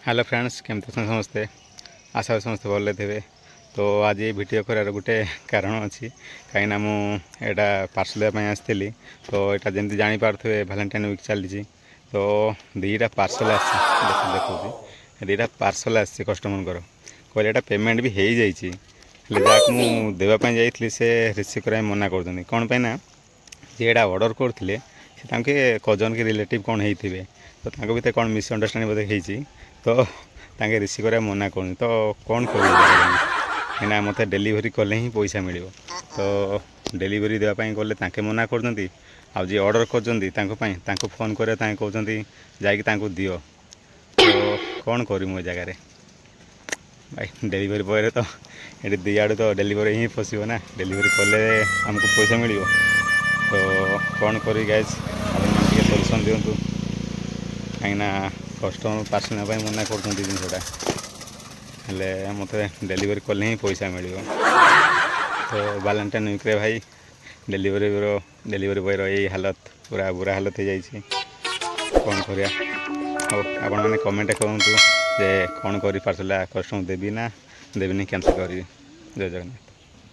Hello friends केमती अच्छा समस्ते आशा समस्ते भले थे। तो आज ये वीडियो करार गोटे कारण अच्छी कहीं मुझा पार्सल देवाई आसती। तो यहाँ जमी जापारे भैलेटाइन वीक चली। तो दीटा पार्सल देखो दीटा पार्सल आसी कस्टमर कहले यहाँ पेमेंट भी हो जहाँ मुझे देवाई जाइए से रिसीव कराई मना कर कौन पाइना जी यहाँ ऑर्डर करते कजन के रिलेटिव कौन होते तो भर कौन मिसअंडरस्टांडिंग बोधे होती तो तांके रिसीव करा मना कर तो कौन कर कहीं मत डेलीवरी कले ही पैसा मिल तो डेलीवरी देवाई गले मना कर जी ऑर्डर कर फोन कर कहते जाकि दियो तो कौन कर जगार भाई डेलीवरी बॉय तो ये दी आड़ू तो डेलीवरी ही फसब ना डेलीवरी कले आमको पैसा मिल तो कौन करी गाइज आपके सल्यूसन दिंतु कहीं कस्टमर पार्सल ना मना कर जिनसा मत डेलीवरी कले ही पैसा मिल तो वैलेंटाइन वीक रे भाई डेलीवरी बॉयर यही हालत पूरा बुरा हालत हो जाए कौन करिया आपण मैंने कमेंट कहतु जे कौन करी पार्सल कस्टमर देवी ना देवी कैंसिल करी जय जगन्नाथ।